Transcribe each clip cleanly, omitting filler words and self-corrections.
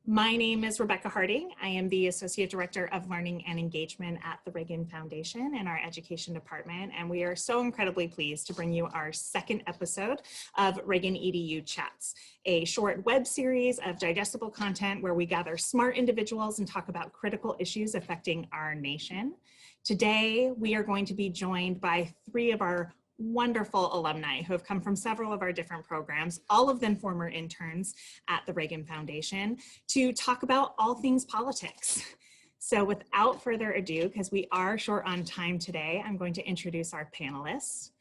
My name is Rebekah Harding. I am the Associate Director of Learning and Engagement at the Reagan Foundation in our Education Department, and we are so incredibly pleased to bring you our second episode of Reagan EDU Chats, a short web series of digestible content where we gather smart individuals and talk about critical issues affecting our nation. Today, we are going to be joined by three of our wonderful alumni who have come from several of our different programs, all of them former interns at the Reagan Foundation, to talk about all things politics. So without further ado, because we are short on time today, I'm going to introduce our panelists.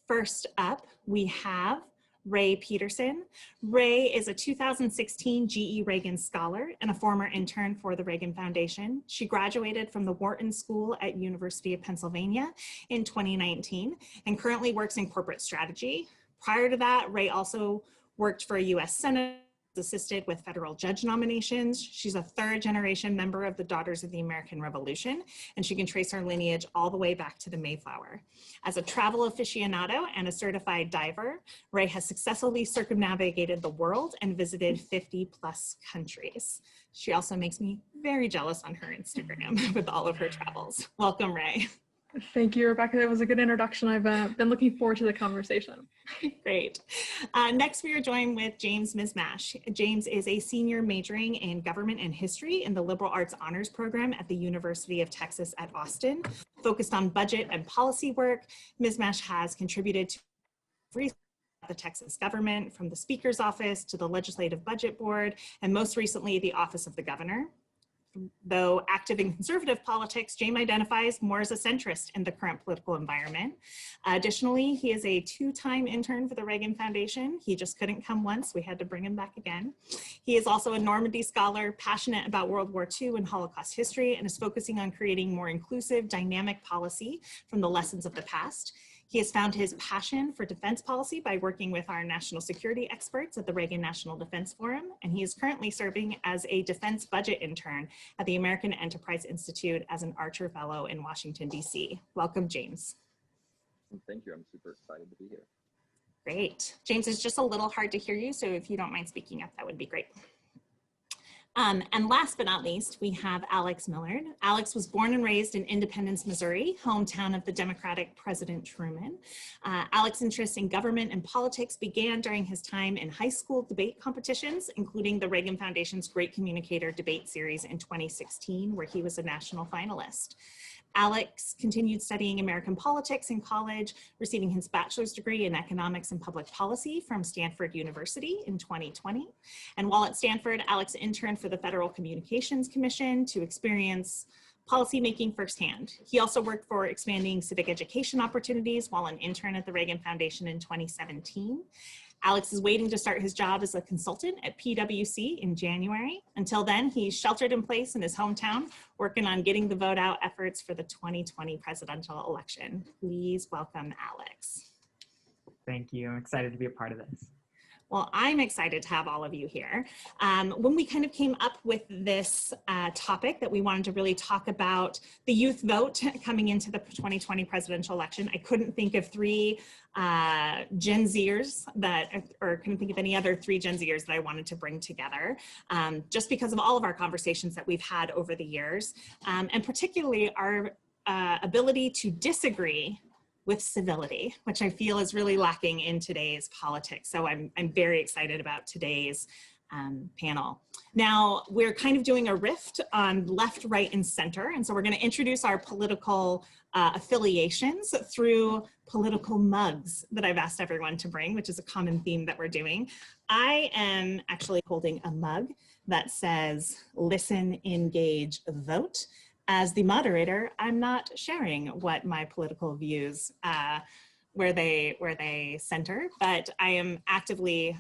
First up, we have Rae Pederson. Rae is a 2016 GE Reagan Scholar and a former intern for the Reagan Foundation. She graduated from the Wharton School at University of Pennsylvania in 2019 and currently works in corporate strategy. Prior to that, Rae also worked for a US Senate, assisted with federal judge nominations. She's a third-generation member of the Daughters of the American Revolution, and she can trace her lineage all the way back to the Mayflower. As a travel aficionado and a certified diver, Rae has successfully circumnavigated the world and visited 50+ countries. She also makes me very jealous on her Instagram with all of her travels. Welcome, Rae. Thank you, Rebekah. That was a good introduction. I've been looking forward to the conversation. Great. Next, we are joined with James Mismash. James is a senior majoring in government and history in the liberal arts honors program at the University of Texas at Austin. Focused on budget and policy work, Mismash has contributed to the Texas government, from the Speaker's office to the Legislative Budget Board, and most recently, the Office of the Governor. Though active in conservative politics, James identifies more as a centrist in the current political environment. Additionally, he is a two-time intern for the Reagan Foundation. He just couldn't come once. We had to bring him back again. He is also a Normandy scholar, passionate about World War II and Holocaust history, and is focusing on creating more inclusive, dynamic policy from the lessons of the past. He has found his passion for defense policy by working with our national security experts at the Reagan National Defense Forum, and he is currently serving as a defense budget intern at the American Enterprise Institute as an Archer Fellow in Washington, D.C. Welcome, James. Thank you. I'm super excited to be here. Great. James, it's just a little hard to hear you, so if you don't mind speaking up, that would be great. And last but not least, we have Alex Millard. Alex was born and raised in Independence, Missouri, hometown of the Democratic President Truman. Alex's interest in government and politics began during his time in high school debate competitions, including the Reagan Foundation's Great Communicator Debate Series in 2016, where he was a national finalist. Alex continued studying American politics in college, receiving his bachelor's degree in economics and public policy from Stanford University in 2020. And while at Stanford, Alex interned for the Federal Communications Commission to experience policymaking firsthand. He also worked for expanding civic education opportunities while an intern at the Reagan Foundation in 2017. Alex is waiting to start his job as a consultant at PwC in January. Until then, he's sheltered in place in his hometown, working on getting the vote out efforts for the 2020 presidential election. Please welcome Alex. Thank you. I'm excited to be a part of this. Well, I'm excited to have all of you here. When we kind of came up with this topic that we wanted to really talk about the youth vote coming into the 2020 presidential election, I couldn't think of three Gen Zers or couldn't think of any other three Gen Zers that I wanted to bring together, just because of all of our conversations that we've had over the years, and particularly our ability to disagree with civility, which I feel is really lacking in today's politics. So I'm very excited about today's panel. Now, we're kind of doing a rift on left, right, and center. And so we're gonna introduce our political affiliations through political mugs that I've asked everyone to bring, which is a common theme that we're doing. I am actually holding a mug that says, "Listen, engage, vote." As the moderator, I'm not sharing what my political views, where they center, but I am actively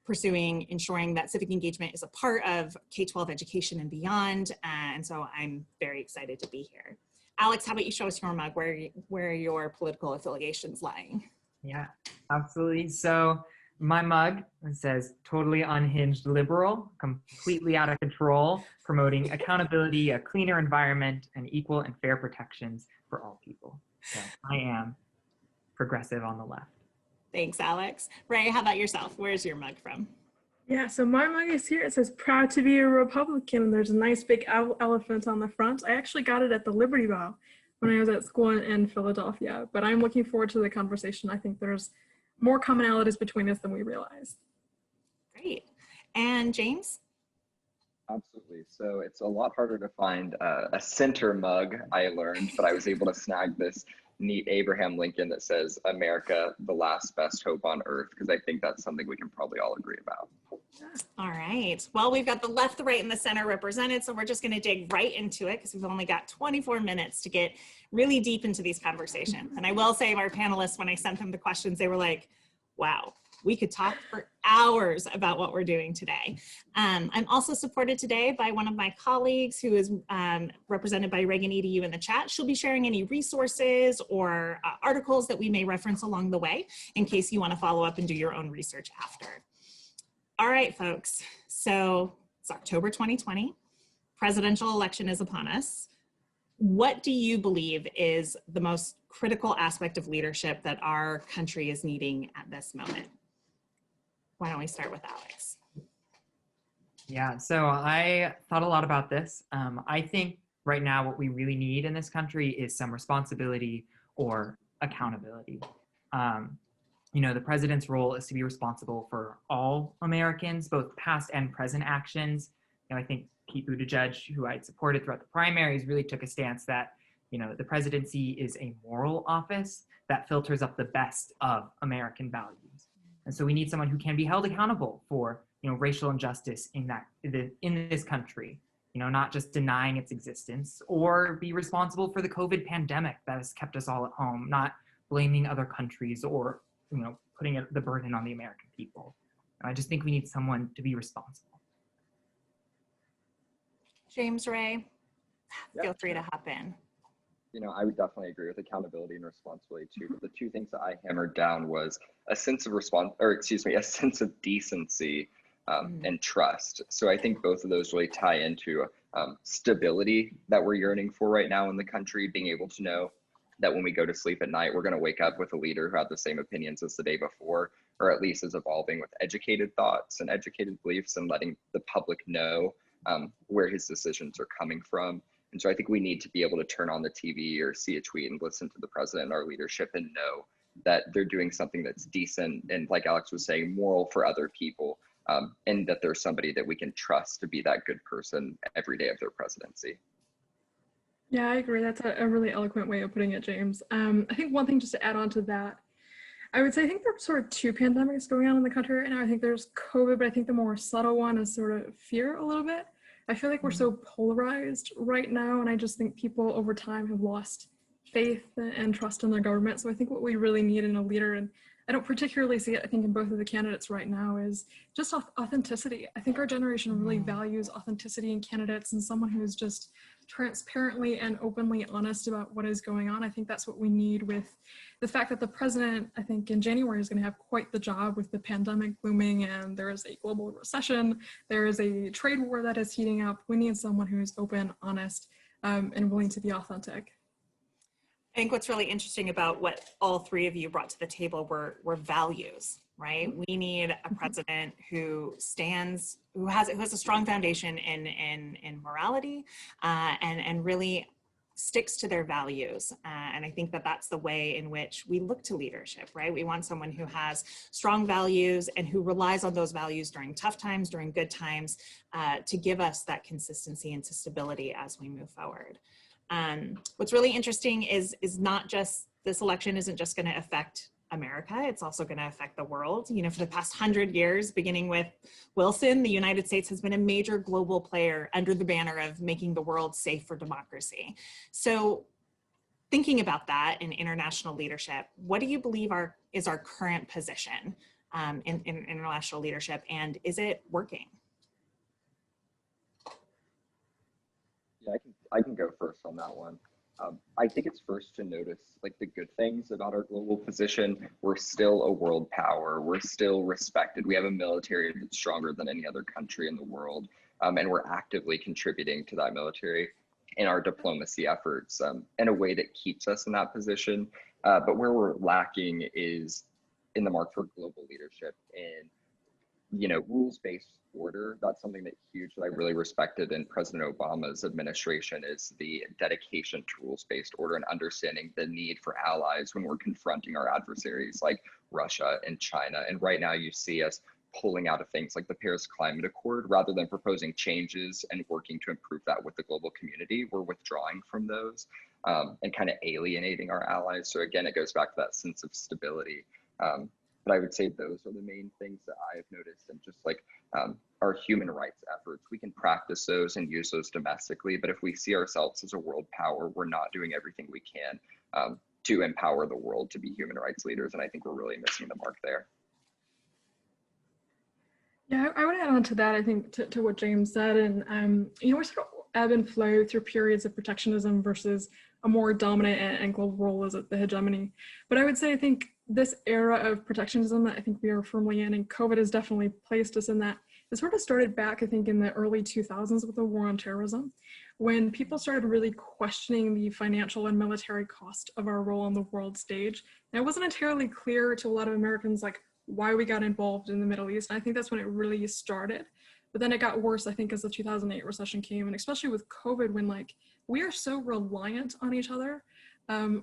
pursuing ensuring that civic engagement is a part of K-12 education and beyond, and so I'm very excited to be here. Alex, how about you show us your mug, where are your political affiliations lying? Yeah, absolutely. So my mug says, "Totally unhinged liberal, completely out of control, promoting accountability, a cleaner environment, and equal and fair protections for all people." So I am progressive on the left. Thanks, Alex. Rae, how about yourself? Where's your mug from? Yeah, so my mug is here. It says proud to be a Republican. And there's a nice big elephant on the front. I actually got it at the Liberty Bell when I was at school in Philadelphia, but I'm looking forward to the conversation. I think there's more commonalities between us than we realize. Great. And James? Absolutely. So it's a lot harder to find a center mug, I learned, but I was able to snag this neat Abraham Lincoln that says, America, the last best hope on earth, because I think that's something we can probably all agree about. All right. Well, we've got the left, the right, and the center represented, so we're just going to dig right into it because we've only got 24 minutes to get really deep into these conversations. And I will say our panelists, when I sent them the questions, they were like, wow, we could talk for hours about what we're doing today. I'm also supported today by one of my colleagues who is represented by Reagan EDU in the chat. She'll be sharing any resources or articles that we may reference along the way in case you want to follow up and do your own research after. All right, folks. So it's October 2020. Presidential election is upon us. What do you believe is the most critical aspect of leadership that our country is needing at this moment? Why don't we start with Alex? Yeah, so I thought a lot about this. I think right now what we really need in this country is some responsibility or accountability. You know, the president's role is to be responsible for all Americans, both past and present actions. You know, I think Pete Buttigieg, who I'd supported throughout the primaries, really took a stance that, you know, the presidency is a moral office that filters up the best of American values. And so we need someone who can be held accountable for, you know, racial injustice in this country, you know, not just denying its existence, or be responsible for the COVID pandemic that has kept us all at home, not blaming other countries or, you know, putting the burden on the American people. I just think we need someone to be responsible. James, Rae, Yeah, feel free to hop in. You know, I would definitely agree with accountability and responsibility too. But the two things that I hammered down was a sense of a sense of decency and trust. So I think both of those really tie into stability that we're yearning for right now in the country, being able to know that when we go to sleep at night, we're going to wake up with a leader who had the same opinions as the day before, or at least is evolving with educated thoughts and educated beliefs and letting the public know where his decisions are coming from. And so I think we need to be able to turn on the TV or see a tweet and listen to the president and our leadership and know that they're doing something that's decent and, like Alex was saying, moral for other people, and that there's somebody that we can trust to be that good person every day of their presidency. Yeah, I agree. That's a really eloquent way of putting it, James. I think one thing just to add on to that, I would say I think there are sort of two pandemics going on in the country right now. I think there's COVID, but I think the more subtle one is sort of fear a little bit. I feel like we're so polarized right now, and I just think people over time have lost faith and trust in their government. So I think what we really need in a leader, and I don't particularly see it, I think, in both of the candidates right now, is just authenticity. I think our generation really values authenticity in candidates and someone who is just transparently and openly honest about what is going on. I think that's what we need with the fact that the president, I think in January, is going to have quite the job with the pandemic looming, and there is a global recession. There is a trade war that is heating up. We need someone who is open, honest, and willing to be authentic. I think what's really interesting about what all three of you brought to the table were values, right? We need a president who has a strong foundation in morality and really sticks to their values. And I think that that's the way in which we look to leadership, right? We want someone who has strong values and who relies on those values during tough times, during good times, to give us that consistency and stability as we move forward. What's really interesting is not just, this election isn't just going to affect America, it's also going to affect the world. You know, for the past 100 years, beginning with Wilson, the United States has been a major global player under the banner of making the world safe for democracy. So thinking about that in international leadership, what do you believe is our current position in international leadership, and is it working? Yeah, I can go first on that one. I think it's first to notice like the good things about our global position. We're still a world power. We're still respected. We have a military that's stronger than any other country in the world. And we're actively contributing to that military in our diplomacy efforts in a way that keeps us in that position. But where we're lacking is in the mark for global leadership in rules-based order. That's something that I really respected in President Obama's administration, is the dedication to rules-based order and understanding the need for allies when we're confronting our adversaries like Russia and China. And right now you see us pulling out of things like the Paris Climate Accord rather than proposing changes and working to improve that with the global community. We're withdrawing from those and kind of alienating our allies. So again, it goes back to that sense of stability. But I would say those are the main things that I have noticed. And just like our human rights efforts, we can practice those and use those domestically. But if we see ourselves as a world power, we're not doing everything we can to empower the world to be human rights leaders. And I think we're really missing the mark there. Yeah, I would add on to that, I think, to what James said. And, we sort of ebb and flow through periods of protectionism versus a more dominant and global role as the hegemony. But I would say, I think this era of protectionism that I think we are firmly in, and COVID has definitely placed us in that, it sort of started back, I think, in the early 2000s with the war on terrorism, when people started really questioning the financial and military cost of our role on the world stage. And it wasn't entirely clear to a lot of Americans, like, why we got involved in the Middle East. And I think that's when it really started. But then it got worse, I think, as the 2008 recession came, and especially with COVID, when like we are so reliant on each other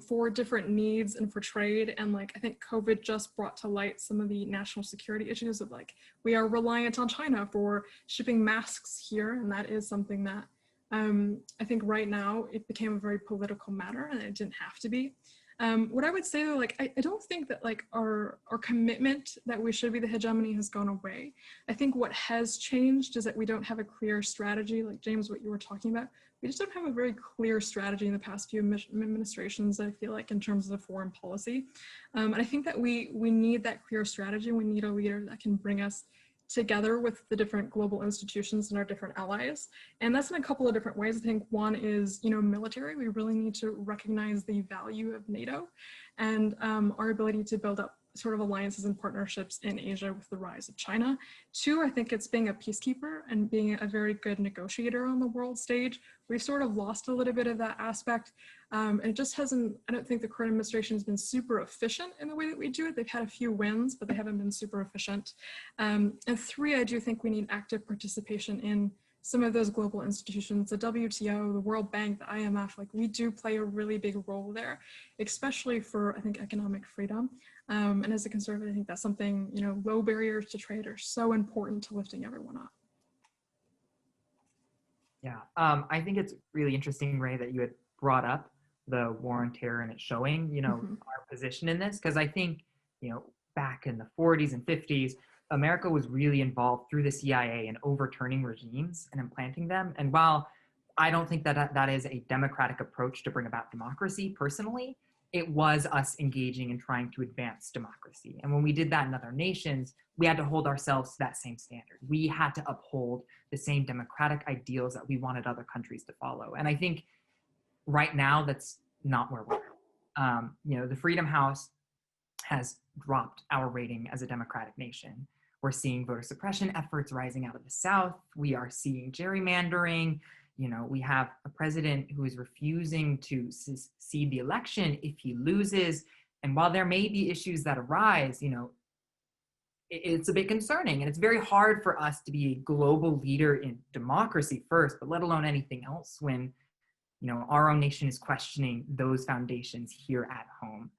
for different needs and for trade. And like, I think COVID just brought to light some of the national security issues of like, we are reliant on China for shipping masks here. And that is something that I think right now it became a very political matter, and it didn't have to be. What I would say though, like, I don't think that like our commitment that we should be the hegemony has gone away. I think what has changed is that we don't have a clear strategy, like James, what you were talking about. We just don't have a very clear strategy in the past few administrations, I feel like, in terms of foreign policy. And I think that we need that clear strategy. We need a leader that can bring us together with the different global institutions and our different allies. And that's in a couple of different ways. I think one is, military. We really need to recognize the value of NATO and our ability to build up sort of alliances and partnerships in Asia with the rise of China. Two, I think it's being a peacekeeper and being a very good negotiator on the world stage. We've sort of lost a little bit of that aspect. And it just hasn't, I don't think the current administration has been super efficient in the way that we do it. They've had a few wins, but they haven't been super efficient. And three, I do think we need active participation in some of those global institutions, the WTO, the World Bank, the IMF. Like, we do play a really big role there, especially for, I think, economic freedom. And as a conservative, I think that's something, low barriers to trade are so important to lifting everyone up. Yeah, I think it's really interesting, Rae, that you had brought up the war on terror and it showing, our position in this, because I think, back in the 40s and 50s, America was really involved through the CIA in overturning regimes and implanting them. And while I don't think that is a democratic approach to bring about democracy personally, it was us engaging and trying to advance democracy. And when we did that in other nations, we had to hold ourselves to that same standard. We had to uphold the same democratic ideals that we wanted other countries to follow. And I think right now, that's not where we're at. The Freedom House has dropped our rating as a democratic nation. We're seeing voter suppression efforts rising out of the South. We are seeing gerrymandering. We have a president who is refusing to cede the election if he loses. And while there may be issues that arise, it's a bit concerning. And it's very hard for us to be a global leader in democracy first, but let alone anything else when, our own nation is questioning those foundations here at home.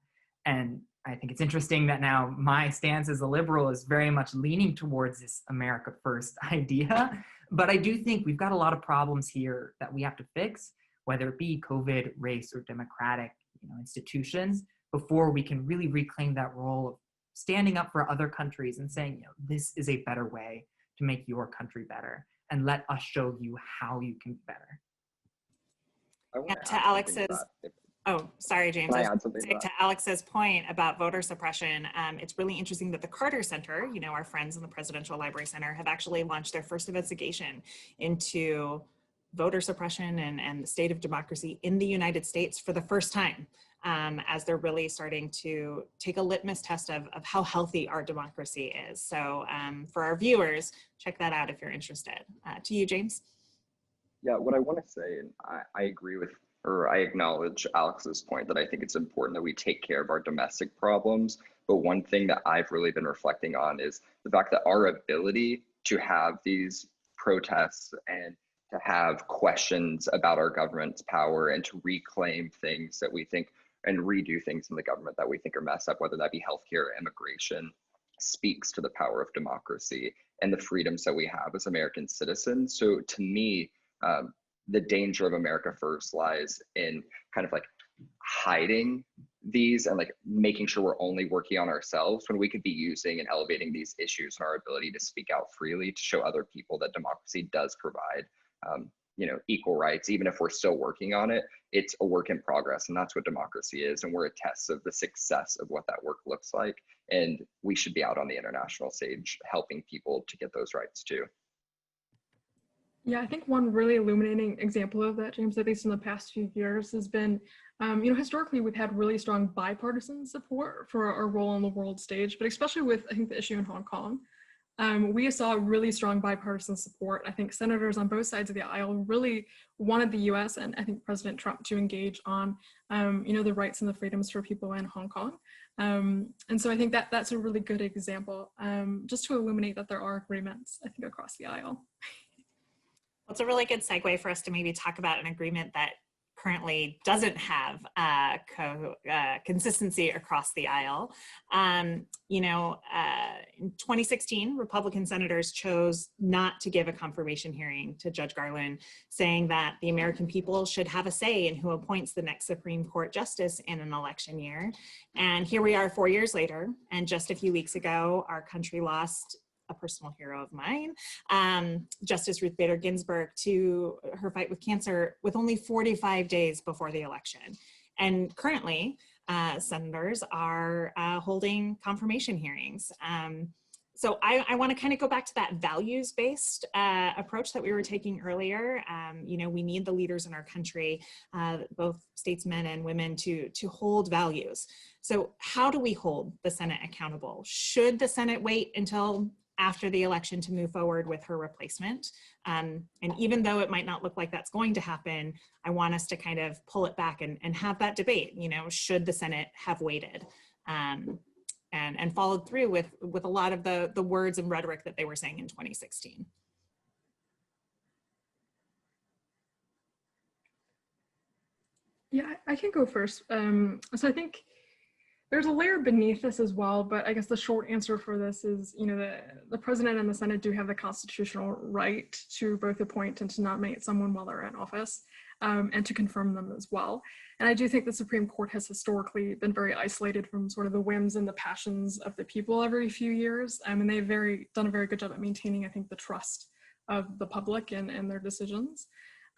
And I think it's interesting that now my stance as a liberal is very much leaning towards this America First idea. But I do think we've got a lot of problems here that we have to fix, whether it be COVID, race, or democratic institutions, before we can really reclaim that role of standing up for other countries and saying, this is a better way to make your country better, and let us show you how you can be better. To Alex's, oh, sorry, James. To Alex's point about voter suppression, it's really interesting that the Carter Center, our friends in the Presidential Library Center, have actually launched their first investigation into voter suppression and the state of democracy in the United States for the first time, as they're really starting to take a litmus test of how healthy our democracy is. So for our viewers, check that out if you're interested. To you, James. Yeah, what I want to say, and I agree with, or I acknowledge Alex's point that I think it's important that we take care of our domestic problems But one thing that I've really been reflecting on is the fact that our ability to have these protests and to have questions about our government's power and to reclaim things that we think and redo things in the government that we think are messed up, whether that be healthcare or immigration, speaks to the power of democracy and the freedoms that we have as American citizens. So to me, the danger of America First lies in kind of like hiding these and like making sure we're only working on ourselves when we could be using and elevating these issues and our ability to speak out freely to show other people that democracy does provide equal rights. Even if we're still working on it, it's a work in progress, and that's what democracy is, and we're a test of the success of what that work looks like, and we should be out on the international stage helping people to get those rights too. Yeah, I think one really illuminating example of that, James, at least in the past few years, has been, historically we've had really strong bipartisan support for our role on the world stage, but especially with, I think, the issue in Hong Kong. We saw really strong bipartisan support. I think senators on both sides of the aisle really wanted the US and I think President Trump to engage on, the rights and the freedoms for people in Hong Kong. And so I think that that's a really good example, just to illuminate that there are agreements, I think, across the aisle. Well, it's a really good segue for us to maybe talk about an agreement that currently doesn't have consistency across the aisle. In 2016, Republican senators chose not to give a confirmation hearing to Judge Garland, saying that the American people should have a say in who appoints the next Supreme Court justice in an election year. And here we are 4 years later, and just a few weeks ago, our country lost a personal hero of mine, Justice Ruth Bader Ginsburg, to her fight with cancer with only 45 days before the election. And currently, senators are holding confirmation hearings. So I want to kind of go back to that values-based approach that we were taking earlier. We need the leaders in our country, both statesmen and women, to hold values. So how do we hold the Senate accountable? Should the Senate wait until after the election to move forward with her replacement? And even though it might not look like that's going to happen, I want us to kind of pull it back and have that debate. Should the Senate have waited and followed through with a lot of the words and rhetoric that they were saying in 2016? Yeah, I can go first. So I think there's a layer beneath this as well, but I guess the short answer for this is, the president and the Senate do have the constitutional right to both appoint and to nominate someone while they're in office, and to confirm them as well. And I do think the Supreme Court has historically been very isolated from sort of the whims and the passions of the people every few years. And they've done a very good job at maintaining, I think, the trust of the public and their decisions.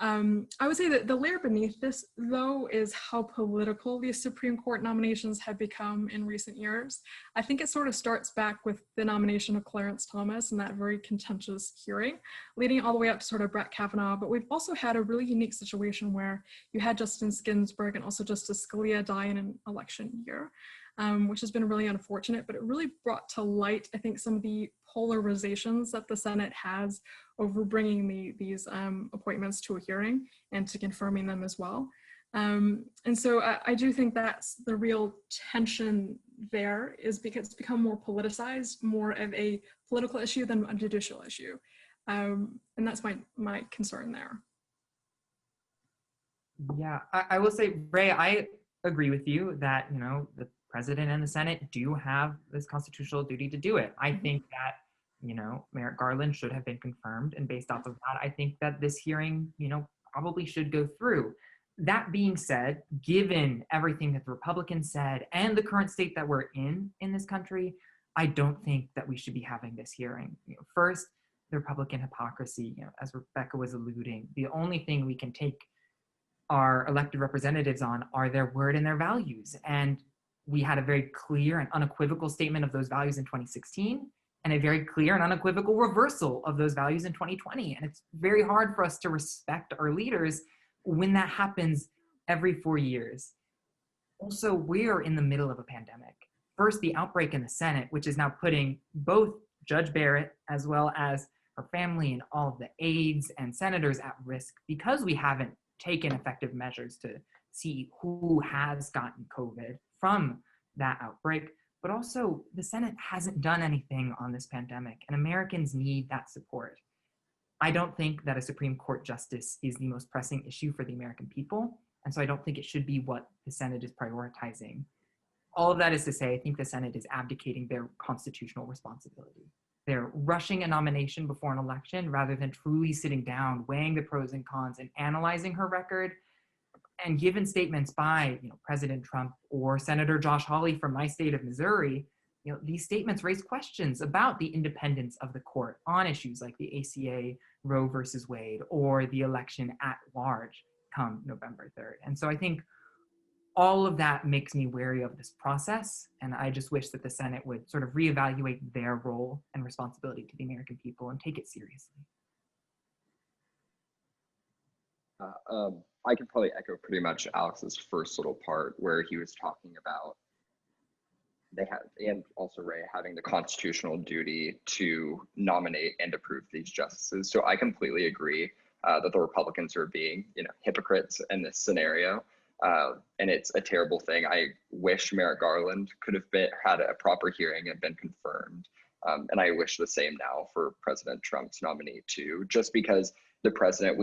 I would say that the layer beneath this, though, is how political these Supreme Court nominations have become in recent years. I think it sort of starts back with the nomination of Clarence Thomas and that very contentious hearing, leading all the way up to sort of Brett Kavanaugh. But we've also had a really unique situation where you had Justice Ginsburg and also Justice Scalia die in an election year, which has been really unfortunate, but it really brought to light, I think, some of the polarizations that the Senate has over bringing these appointments to a hearing and to confirming them as well. And so I do think that's the real tension there, is because it's become more politicized, more of a political issue than a judicial issue. And that's my concern there. Yeah, I will say, Rae, I agree with you that, the president and the Senate do have this constitutional duty to do it. I think that, Merrick Garland should have been confirmed, and based off of that, I think that this hearing, probably should go through. That being said, given everything that the Republicans said and the current state that we're in this country, I don't think that we should be having this hearing. First, the Republican hypocrisy, as Rebekah was alluding, the only thing we can take our elected representatives on are their word and their values. And we had a very clear and unequivocal statement of those values in 2016, and a very clear and unequivocal reversal of those values in 2020. And it's very hard for us to respect our leaders when that happens every 4 years. Also, we are in the middle of a pandemic. First, the outbreak in the Senate, which is now putting both Judge Barrett as well as her family and all of the aides and senators at risk because we haven't taken effective measures to see who has gotten COVID from that outbreak. but also the Senate hasn't done anything on this pandemic, and Americans need that support. I don't think that a Supreme Court justice is the most pressing issue for the American people, and so I don't think it should be what the Senate is prioritizing. All of that is to say, I think the Senate is abdicating their constitutional responsibility. They're rushing a nomination before an election rather than truly sitting down, weighing the pros and cons, and analyzing her record. And given statements by President Trump or Senator Josh Hawley from my state of Missouri, these statements raise questions about the independence of the court on issues like the ACA, Roe versus Wade, or the election at large come November 3rd. And so I think all of that makes me wary of this process. And I just wish that the Senate would sort of reevaluate their role and responsibility to the American people and take it seriously. I could probably echo pretty much Alex's first little part where he was talking about and also Rae having the constitutional duty to nominate and approve these justices. So I completely agree that the Republicans are being, hypocrites in this scenario. And it's a terrible thing. I wish Merrick Garland could have had a proper hearing and been confirmed. And I wish the same now for President Trump's nominee too, just because the president,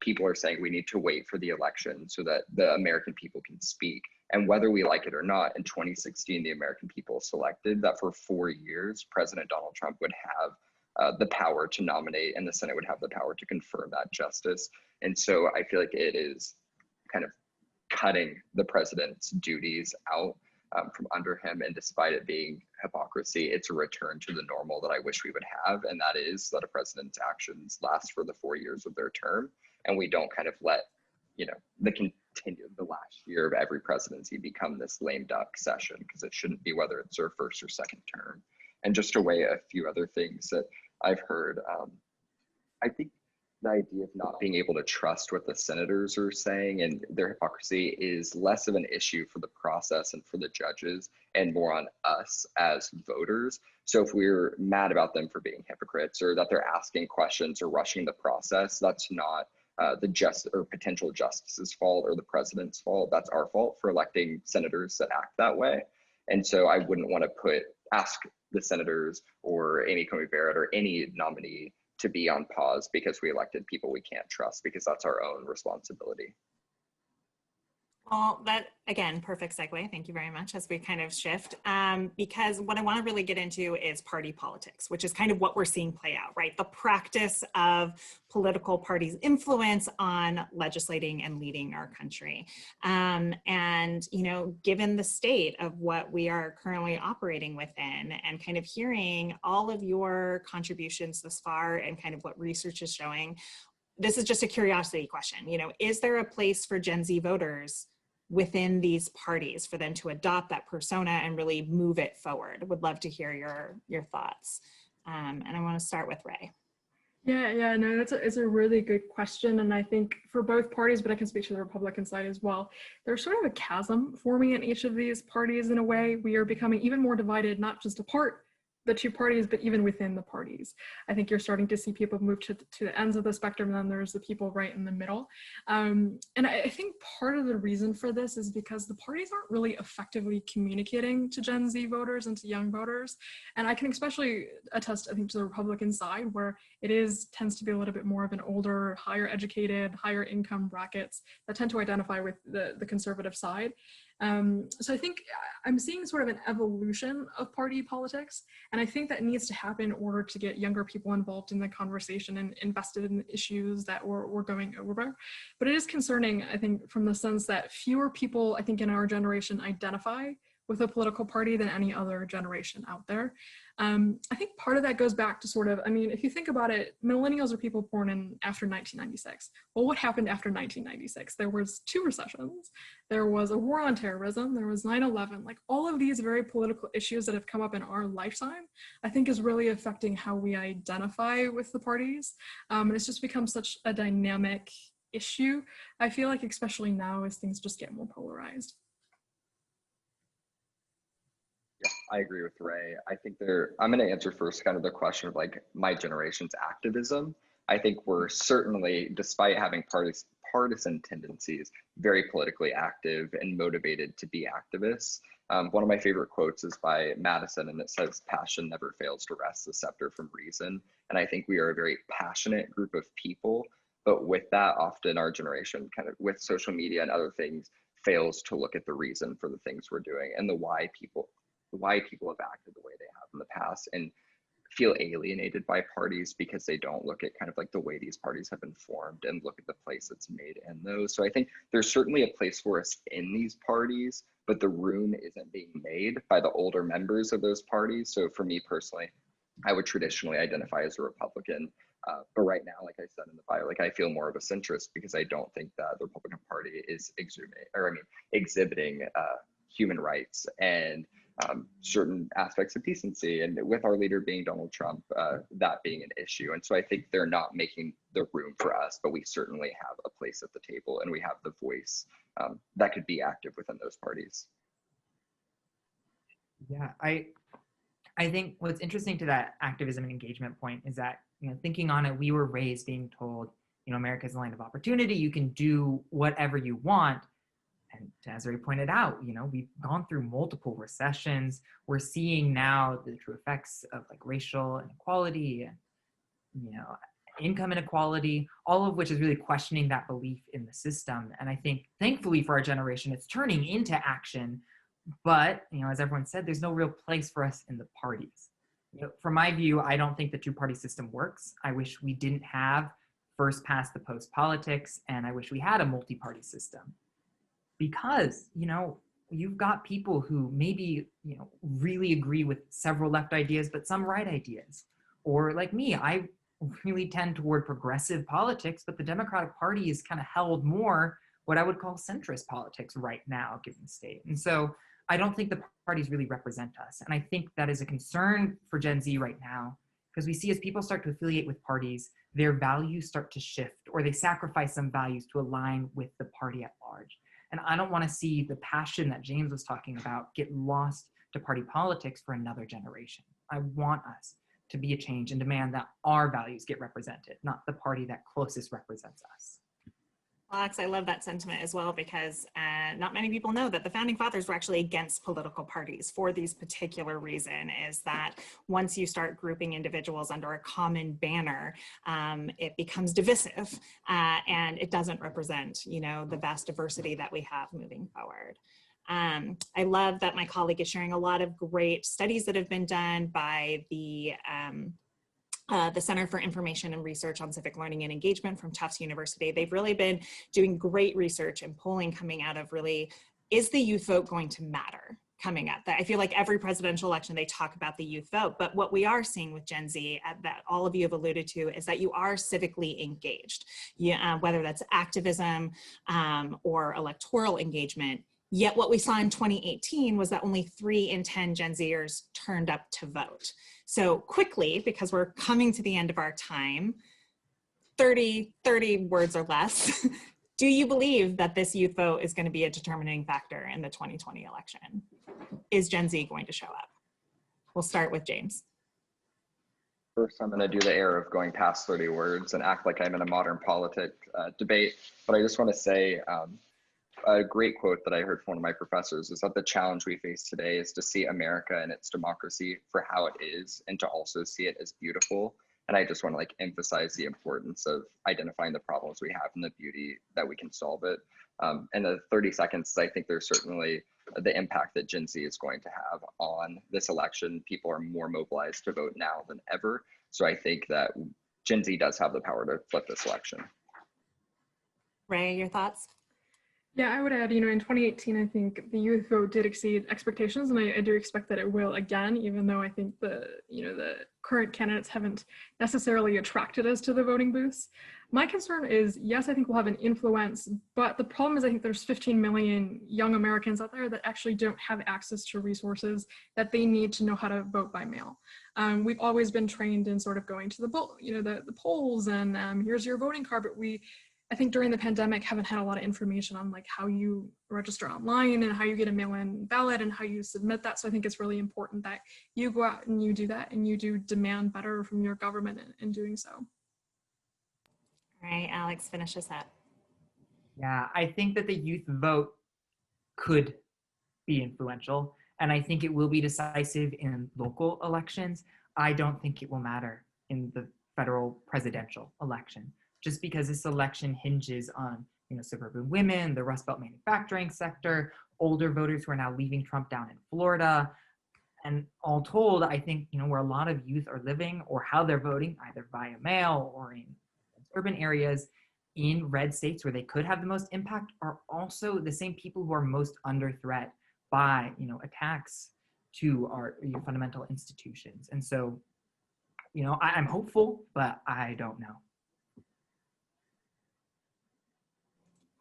people are saying we need to wait for the election so that the American people can speak. And whether we like it or not, in 2016, the American people selected that for 4 years, President Donald Trump would have the power to nominate and the Senate would have the power to confirm that justice. And so I feel like it is kind of cutting the president's duties out from under him. And despite it being hypocrisy, it's a return to the normal that I wish we would have. And that is that a president's actions last for the 4 years of their term. And we don't kind of let, the last year of every presidency become this lame duck session, because it shouldn't be, whether it's their first or second term. And just to weigh a few other things that I've heard, I think the idea of not being able to trust what the senators are saying and their hypocrisy is less of an issue for the process and for the judges and more on us as voters. So if we're mad about them for being hypocrites or that they're asking questions or rushing the process, that's not the potential justice's fault or the president's fault. That's our fault for electing senators that act that way. And so I wouldn't want to ask the senators or Amy Coney Barrett or any nominee to be on pause because we elected people we can't trust, because that's our own responsibility. Well, that, again, perfect segue. Thank you very much as we kind of shift, because what I want to really get into is party politics, which is kind of what we're seeing play out, right? The practice of political parties' influence on legislating and leading our country. And, given the state of what we are currently operating within and kind of hearing all of your contributions thus far and kind of what research is showing, this is just a curiosity question. Is there a place for Gen Z voters within these parties for them to adopt that persona and really move it forward? Would love to hear your thoughts. And I want to start with Rae. Yeah, no, it's a really good question. And I think for both parties, but I can speak to the Republican side as well, there's sort of a chasm forming in each of these parties in a way. We are becoming even more divided, not just apart the two parties, but even within the parties. I think you're starting to see people move to the ends of the spectrum, and then there's the people right in the middle. And I think part of the reason for this is because the parties aren't really effectively communicating to Gen Z voters and to young voters. And I can especially attest, I think, to the Republican side, where it tends to be a little bit more of an older, higher educated, higher income brackets that tend to identify with the conservative side. So I think I'm seeing sort of an evolution of party politics, and I think that needs to happen in order to get younger people involved in the conversation and invested in the issues that we're going over. But it is concerning, I think, from the sense that fewer people, I think, in our generation identify with a political party than any other generation out there. I think part of that goes back to if you think about it, millennials are people born after 1996. Well, what happened after 1996? There was 2 recessions. There was a war on terrorism. There was 9/11. Like, all of these very political issues that have come up in our lifetime, I think is really affecting how we identify with the parties. And it's just become such a dynamic issue, I feel like, especially now as things just get more polarized. Yeah, I agree with Rae. I think I'm going to answer first kind of the question of like my generation's activism. I think we're certainly, despite having partisan tendencies, very politically active and motivated to be activists. One of my favorite quotes is by Madison, and it says, "Passion never fails to wrest the scepter from reason." And I think we are a very passionate group of people, but with that, often our generation, kind of with social media and other things, fails to look at the reason for the things we're doing and the why people have acted the way they have in the past, and feel alienated by parties because they don't look at kind of like the way these parties have been formed and look at the place that's made in those. So I think there's certainly a place for us in these parties, but the room isn't being made by the older members of those parties. So for me personally, I would traditionally identify as a Republican, but right now, like I said in the bio, like I feel more of a centrist because I don't think that the Republican Party is exhibiting human rights and certain aspects of decency, and with our leader being Donald Trump, that being an issue. And so I think they're not making the room for us, but we certainly have a place at the table, and we have the voice that could be active within those parties. Yeah, I think what's interesting to that activism and engagement point is that, thinking on it, we were raised being told, America is a land of opportunity. You can do whatever you want. And as Rae pointed out, we've gone through multiple recessions. We're seeing now the true effects of like racial inequality and, income inequality, all of which is really questioning that belief in the system. And I think, thankfully for our generation, it's turning into action. But, as everyone said, there's no real place for us in the parties. From my view, I don't think the two-party system works. I wish we didn't have first past the post politics, and I wish we had a multi-party system. Because, you've got people who maybe, really agree with several left ideas, but some right ideas. Or like me, I really tend toward progressive politics, but the Democratic Party is kind of held more what I would call centrist politics right now, given the state. And so I don't think the parties really represent us. And I think that is a concern for Gen Z right now, because we see as people start to affiliate with parties, their values start to shift, or they sacrifice some values to align with the party at large. And I don't want to see the passion that James was talking about get lost to party politics for another generation. I want us to be a change and demand that our values get represented, not the party that closest represents us. Alex, I love that sentiment as well, because not many people know that the founding fathers were actually against political parties for these particular reason, is that once you start grouping individuals under a common banner, it becomes divisive and it doesn't represent, the vast diversity that we have moving forward. I love that my colleague is sharing a lot of great studies that have been done by the Center for Information and Research on Civic Learning and Engagement from Tufts University. They've really been doing great research and polling coming out of really, is the youth vote going to matter coming up? That I feel like every presidential election, they talk about the youth vote, but what we are seeing with Gen Z, that all of you have alluded to, is that you are civically engaged, whether that's activism or electoral engagement. Yet what we saw in 2018 was that only 3 in 10 Gen Zers turned up to vote. So quickly, because we're coming to the end of our time, 30 words or less, do you believe that this youth vote is going to be a determining factor in the 2020 election? Is Gen Z going to show up? We'll start with James. First, I'm going to do the error of going past 30 words and act like I'm in a modern politic debate, but I just want to say, a great quote that I heard from one of my professors is that the challenge we face today is to see America and its democracy for how it is, and to also see it as beautiful. And I just want to emphasize the importance of identifying the problems we have and the beauty that we can solve it. And the 30 seconds, I think there's certainly the impact that Gen Z is going to have on this election. People are more mobilized to vote now than ever. So I think that Gen Z does have the power to flip this election. Rae, your thoughts? Yeah, I would add, in 2018, I think the youth vote did exceed expectations, and I do expect that it will again, even though I think the current candidates haven't necessarily attracted us to the voting booths. My concern is, yes, I think we'll have an influence, but the problem is I think there's 15 million young Americans out there that actually don't have access to resources that they need to know how to vote by mail. We've always been trained in sort of going to the polls and here's your voting card, but I think during the pandemic haven't had a lot of information on how you register online and how you get a mail-in ballot and how you submit that. So I think it's really important that you go out and you do that and you do demand better from your government in doing so. All right, Alex, finish us up. Yeah, I think that the youth vote could be influential. And I think it will be decisive in local elections. I don't think it will matter in the federal presidential election, just because this election hinges on, suburban women, the Rust Belt manufacturing sector, older voters who are now leaving Trump down in Florida. And all told, I think, where a lot of youth are living or how they're voting, either via mail or in urban areas in red states where they could have the most impact, are also the same people who are most under threat by, attacks to our fundamental institutions. And so, I'm hopeful, but I don't know.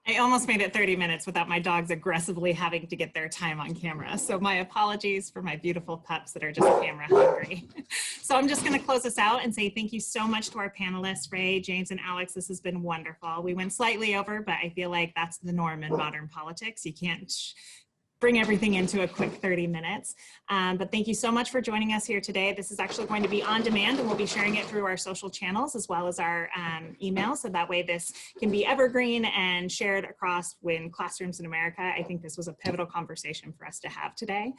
I almost made it 30 minutes without my dogs aggressively having to get their time on camera. So my apologies for my beautiful pups that are just camera hungry. So I'm just going to close this out and say thank you so much to our panelists, Rae, James, and Alex. This has been wonderful. We went slightly over, but I feel like that's the norm in modern politics. You can't bring everything into a quick 30 minutes. But thank you so much for joining us here today. This is actually going to be on demand, and we'll be sharing it through our social channels as well as our email. So that way this can be evergreen and shared across classrooms in America. I think this was a pivotal conversation for us to have today.